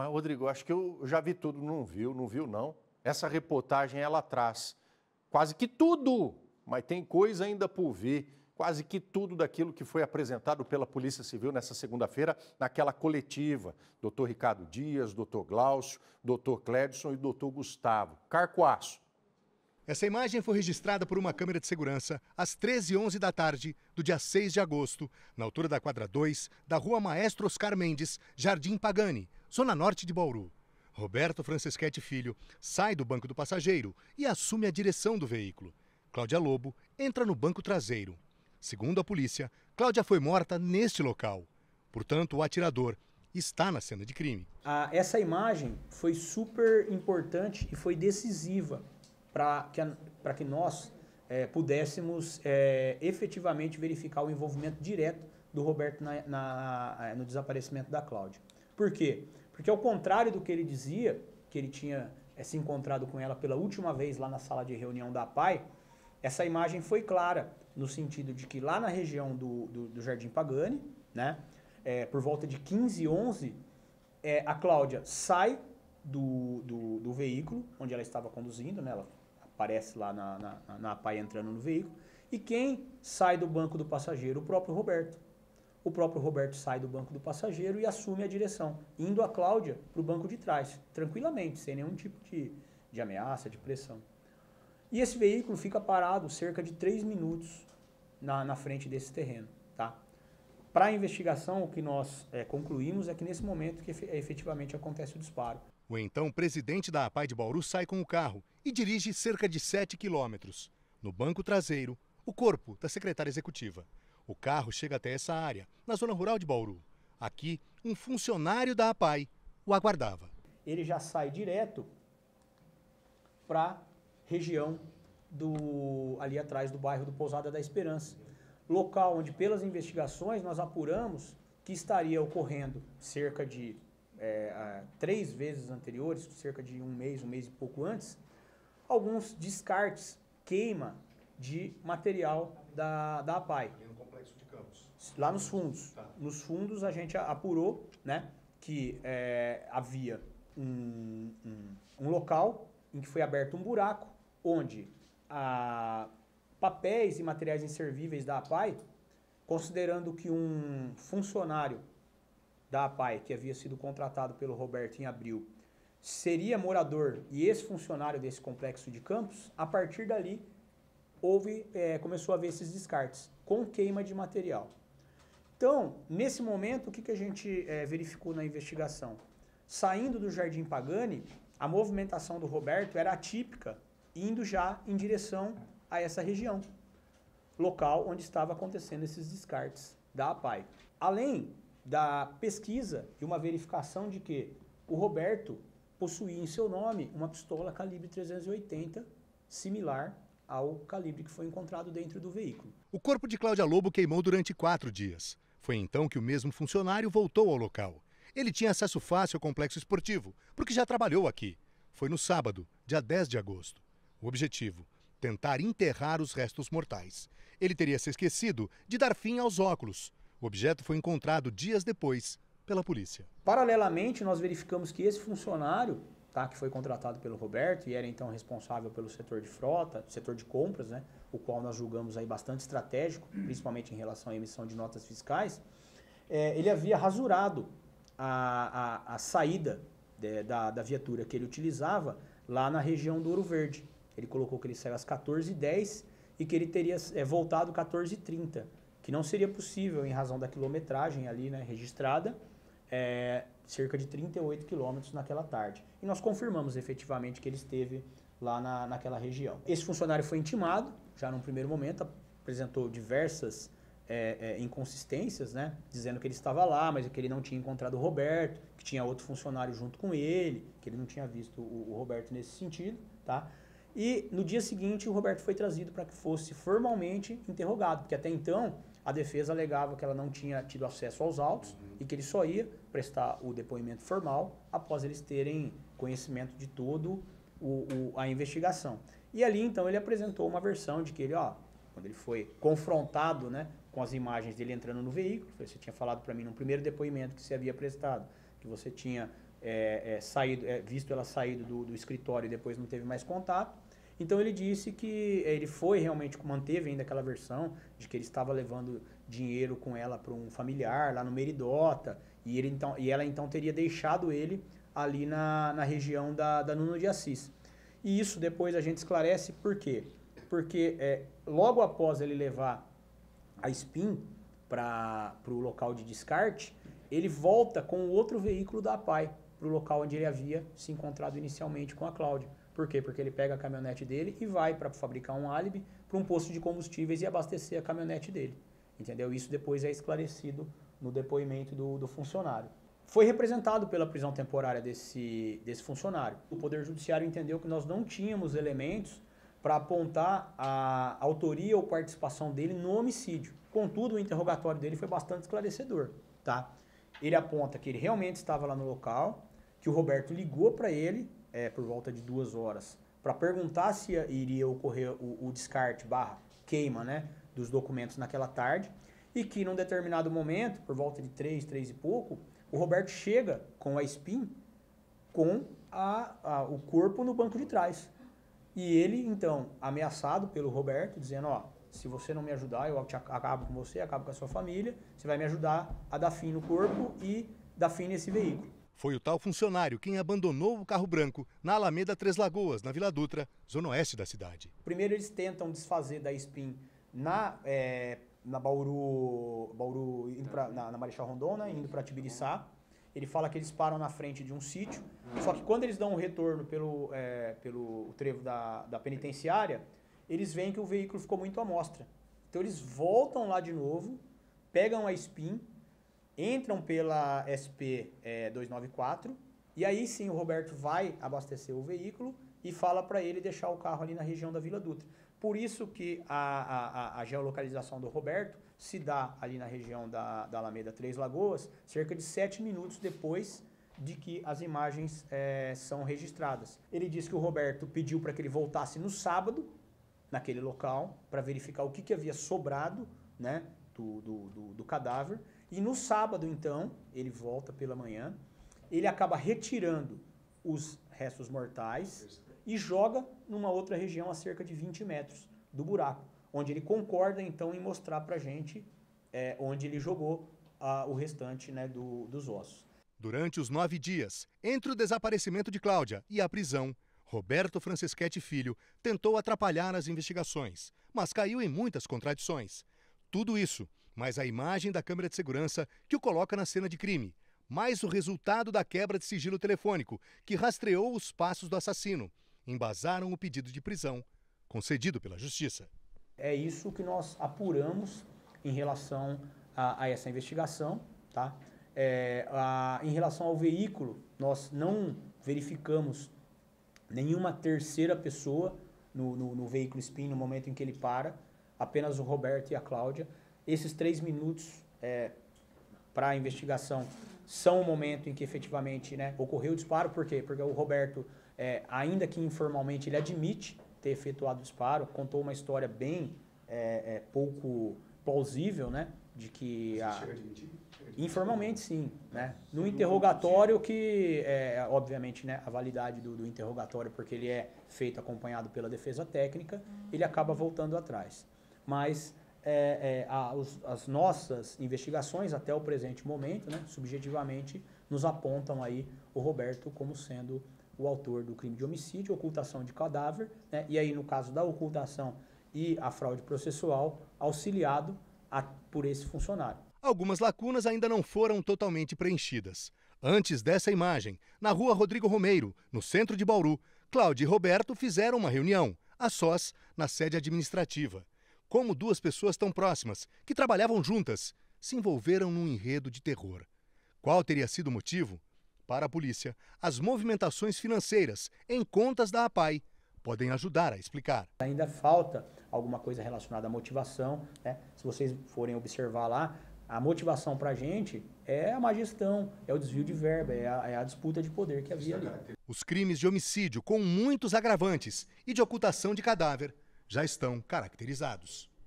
Mas, Rodrigo, acho que eu já vi tudo, não viu não. Essa reportagem, ela traz quase que tudo, mas tem coisa ainda por vir. Quase que tudo daquilo que foi apresentado pela Polícia Civil nessa segunda-feira, naquela coletiva. Doutor Ricardo Dias, doutor Glaucio, doutor Clédson e doutor Gustavo. Carcoaço. Essa imagem foi registrada por uma câmera de segurança às 13h11 da tarde do dia 6 de agosto, na altura da quadra 2 da rua Maestro Oscar Mendes, Jardim Pagani, zona norte de Bauru. Roberto Franceschetti Filho sai do banco do passageiro e assume a direção do veículo. Cláudia Lobo entra no banco traseiro. Segundo a polícia, Cláudia foi morta neste local. Portanto, o atirador está na cena de crime. Essa imagem foi super importante e foi decisiva para que nós pudéssemos efetivamente verificar o envolvimento direto do Roberto no desaparecimento da Cláudia. Por quê? Porque ao contrário do que ele dizia, que ele tinha se encontrado com ela pela última vez lá na sala de reunião da APAI, essa imagem foi clara, no sentido de que lá na região do Jardim Pagani, né, por volta de 15h11, a Cláudia sai do veículo, onde ela estava conduzindo, né, ela aparece lá na APAI entrando no veículo, e quem sai do banco do passageiro? O próprio Roberto. O próprio Roberto sai do banco do passageiro e assume a direção, indo a Cláudia para o banco de trás, tranquilamente, sem nenhum tipo de ameaça, de pressão. E esse veículo fica parado cerca de 3 minutos na frente desse terreno. Tá? Para a investigação, o que nós concluímos é que nesse momento que efetivamente acontece o disparo. O então presidente da APAI de Bauru sai com o carro e dirige cerca de 7 quilômetros. No banco traseiro, o corpo da secretária executiva. O carro chega até essa área, na zona rural de Bauru. Aqui, um funcionário da APAI o aguardava. Ele já sai direto para região ali atrás do bairro do Pousada da Esperança. Local onde, pelas investigações, nós apuramos que estaria ocorrendo cerca de 3 vezes anteriores, cerca de um mês e pouco antes, alguns descartes, queima de material da APAI. No complexo de Campos. Lá nos fundos. Tá. Nos fundos a gente apurou, né, que havia um local em que foi aberto um buraco, onde papéis e materiais inservíveis da APAI, considerando que um funcionário da APAI, que havia sido contratado pelo Roberto em abril, seria morador e esse funcionário desse complexo de Campos, a partir dali começou a haver esses descartes, com queima de material. Então, nesse momento, o que a gente verificou na investigação? Saindo do Jardim Pagani, a movimentação do Roberto era atípica, indo já em direção a essa região, local onde estava acontecendo esses descartes da APAI. Além da pesquisa e uma verificação de que o Roberto possuía em seu nome uma pistola calibre 380, similar ao calibre que foi encontrado dentro do veículo. O corpo de Cláudia Lobo queimou durante 4 dias. Foi então que o mesmo funcionário voltou ao local. Ele tinha acesso fácil ao complexo esportivo, porque já trabalhou aqui. Foi no sábado, dia 10 de agosto. O objetivo: tentar enterrar os restos mortais. Ele teria se esquecido de dar fim aos óculos. O objeto foi encontrado dias depois pela polícia. Paralelamente, nós verificamos que esse funcionário, que foi contratado pelo Roberto e era então responsável pelo setor de frota, setor de compras, né, o qual nós julgamos aí bastante estratégico, principalmente em relação à emissão de notas fiscais, ele havia rasurado a saída da viatura que ele utilizava lá na região do Ouro Verde. Ele colocou que ele saiu às 14h10 e que ele teria voltado 14h30, que não seria possível em razão da quilometragem ali, né, registrada, cerca de 38 quilômetros naquela tarde. E nós confirmamos efetivamente que ele esteve lá naquela região. Esse funcionário foi intimado, já num primeiro momento, apresentou diversas inconsistências, né, dizendo que ele estava lá, mas que ele não tinha encontrado o Roberto, que tinha outro funcionário junto com ele, que ele não tinha visto o Roberto nesse sentido, tá? E no dia seguinte o Roberto foi trazido para que fosse formalmente interrogado, porque até então a defesa alegava que ela não tinha tido acesso aos autos e que ele só ia prestar o depoimento formal após eles terem conhecimento de todo a investigação. E ali então ele apresentou uma versão de que ele, quando ele foi confrontado, né, com as imagens dele entrando no veículo, você tinha falado para mim no primeiro depoimento que você havia prestado, que você tinha visto ela sair do escritório e depois não teve mais contato. Então ele disse que ele manteve ainda aquela versão de que ele estava levando dinheiro com ela para um familiar lá no Meridota, e ela então teria deixado ele ali na região da Nuno de Assis. E isso depois a gente esclarece por quê? Porque logo após ele levar a SPIN para o local de descarte, ele volta com outro veículo da APAI para o local onde ele havia se encontrado inicialmente com a Cláudia. Por quê? Porque ele pega a caminhonete dele e vai para fabricar um álibi para um posto de combustíveis e abastecer a caminhonete dele. Entendeu? Isso depois é esclarecido no depoimento do funcionário. Foi representado pela prisão temporária desse funcionário. O Poder Judiciário entendeu que nós não tínhamos elementos para apontar a autoria ou participação dele no homicídio. Contudo, o interrogatório dele foi bastante esclarecedor, tá? Ele aponta que ele realmente estava lá no local, que o Roberto ligou para ele por volta de 2 horas para perguntar se iria ocorrer o descarte / queima, né, dos documentos naquela tarde, e que num determinado momento, por volta de 3 e pouco, o Roberto chega com a SPIN com o corpo no banco de trás. E ele, então, ameaçado pelo Roberto, dizendo, se você não me ajudar, eu acabo com você, acabo com a sua família, você vai me ajudar a dar fim no corpo e dar fim nesse veículo. Foi o tal funcionário quem abandonou o carro branco na Alameda Três Lagoas, na Vila Dutra, zona oeste da cidade. Primeiro eles tentam desfazer da SPIN na Bauru indo na Marechal Rondon, né, indo para Tibiriçá. Ele fala que eles param na frente de um sítio, só que quando eles dão um retorno pelo trevo da penitenciária, eles veem que o veículo ficou muito à mostra. Então eles voltam lá de novo, pegam a SPIN, entram pela SP 294, e aí sim o Roberto vai abastecer o veículo e fala para ele deixar o carro ali na região da Vila Dutra. Por isso que a geolocalização do Roberto se dá ali na região da Alameda Três Lagoas, cerca de 7 minutos depois de que as imagens são registradas. Ele disse que o Roberto pediu para que ele voltasse no sábado, naquele local, para verificar o que havia sobrado, né, do cadáver. E no sábado, então, ele volta pela manhã, ele acaba retirando os restos mortais e joga numa outra região a cerca de 20 metros do buraco, onde ele concorda, então, em mostrar pra gente onde ele jogou o restante, né, dos ossos. Durante os 9 dias, entre o desaparecimento de Cláudia e a prisão, Roberto Franceschetti Filho tentou atrapalhar as investigações, mas caiu em muitas contradições. Tudo isso, mais a imagem da câmera de segurança que o coloca na cena de crime, mais o resultado da quebra de sigilo telefônico, que rastreou os passos do assassino, embasaram o pedido de prisão concedido pela Justiça. É isso que nós apuramos em relação a essa investigação, tá? Em relação ao veículo, nós não verificamos nenhuma terceira pessoa no veículo SPIN no momento em que ele para, apenas o Roberto e a Cláudia. Esses 3 minutos para a investigação são o momento em que efetivamente, né, ocorreu o disparo. Por quê? Porque o Roberto, ainda que informalmente, ele admite ter efetuado o disparo, contou uma história bem pouco plausível, né, de que... Informalmente, sim, né? No interrogatório, que obviamente, né, a validade do interrogatório, porque ele é feito acompanhado pela defesa técnica, ele acaba voltando atrás. Mas as nossas investigações, até o presente momento, né, subjetivamente, nos apontam aí o Roberto como sendo o autor do crime de homicídio, ocultação de cadáver, né, e aí no caso da ocultação e a fraude processual, auxiliado por esse funcionário. Algumas lacunas ainda não foram totalmente preenchidas. Antes dessa imagem, na rua Rodrigo Romeiro, no centro de Bauru, Cláudia e Roberto fizeram uma reunião, a sós, na sede administrativa. Como 2 pessoas tão próximas, que trabalhavam juntas, se envolveram num enredo de terror. Qual teria sido o motivo? Para a polícia, as movimentações financeiras em contas da APAI podem ajudar a explicar. Ainda falta alguma coisa relacionada à motivação, né? Se vocês forem observar lá, a motivação para a gente é a má gestão, é o desvio de verba, é a disputa de poder que havia ali. Os crimes de homicídio com muitos agravantes e de ocultação de cadáver já estão caracterizados.